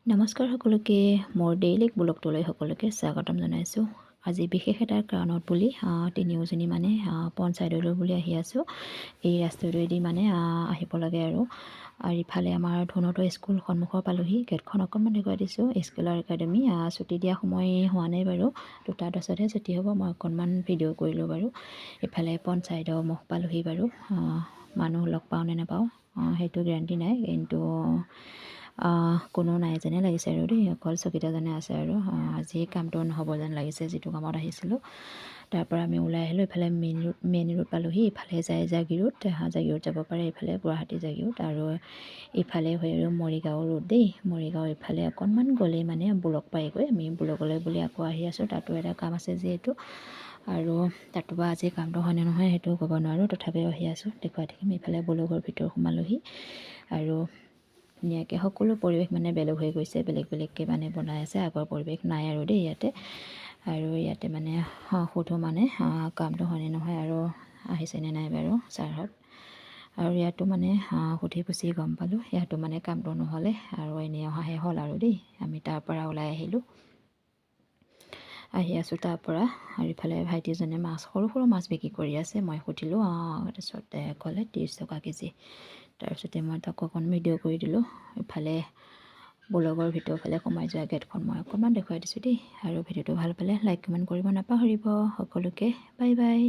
নমস্কাৰ সকলোকে মোৰ ডেইলি ব্লগটোলৈ সকলোকে স্বাগতম জনাইছোঁ। আজি বিশেষ এটা কাৰণত বুলি তিনিওজনী মানে পঞ্চায়তলৈ বুলি আহি আছোঁ। এই ৰাস্তাটোৱেদি মানে আহিব লাগে আৰু ইফালে আমাৰ ধুনতো স্কুল সন্মুখৰ পালোহি। গেটখন অকণমান দেখুৱাই দিছোঁ। স্কুলৰ একাডেমি ছুটি দিয়া সময় হোৱা নাই বাৰু, 2:10হে ছুটি হ'ব। মই অকণমান ভিডিঅ' কৰিলোঁ বাৰু। ইফালে পঞ্চায়তৰ মুখ পালোহি বাৰু। মানুহ লগ পাওঁ নে নাপাওঁ সেইটো গেৰাণ্টি নাই, কিন্তু কোনো নাই যেনে লাগিছে আৰু দেই। অকল চকীদাৰজনে আছে আৰু আজি কামটো নহ'ব যেন লাগিছে। যিটো কামত আহিছিলোঁ তাৰপৰা আমি ওলাই আহিলোঁ। ইফালে মেইন ৰোড পালোহি। ইফালে যায় জাগিৰোড যাব পাৰে, ইফালে গুৱাহাটী জাগিৰোড, আৰু ইফালে হৈ আৰু মৰিগাঁও ৰোড দেই। মৰিগাঁও ইফালে অকণমান গ'লেই মানে ব্লক পাইগৈ। আমি ব্লকলৈ বুলি আকৌ আহি আছোঁ। তাতো এটা কাম আছে যিহেতু, আৰু তাতো বা আজি কামটো হয়নে নহয় সেইটো ক'ব নোৱাৰোঁ। তথাপিও আহি আছোঁ, দেখুৱাই থাকিম। ইফালে ব্লকৰ ভিতৰত সোমালোহি আৰু ধুনীয়াকৈ সকলো পৰিৱেশ মানে বেলেগ হৈ গৈছে। বেলেগকৈ মানে বনাই আছে। আগৰ পৰিৱেশ নাই আৰু দেই ইয়াতে। আৰু ইয়াতে মানে সোধোঁ মানে কামটো হয়নে নহয় আৰু আহিছেনে নাই বাৰু ছাৰহঁত। আৰু ইয়াতো মানে সুধি পুচি গম পালোঁ ইয়াতো মানে কামটো নহ'লে, আৰু এনেই অহাহে হ'ল আৰু দেই। আমি তাৰপৰা ওলাই আহি আছোঁ তাৰপৰা। আৰু ইফালে ভাইটিজনে সৰু সৰু মাছ বিক্ৰী কৰি আছে। মই সুধিলোঁ, তাৰপিছতে ক'লে 30 টকা কেজি। তাৰপিছতে মই তাক অকণ ভিডিঅ' কৰি দিলোঁ। ইফালে ব্লগৰ ভিতৰৰ ফালে সোমাই যোৱা গেটখন মই অকণমান দেখুৱাই দিছোঁ দেই। আৰু ভিডিঅ'টো ভাল পালে লাইক কমেণ্ট কৰিব নাপাহৰিব সকলোকে। Bye bye.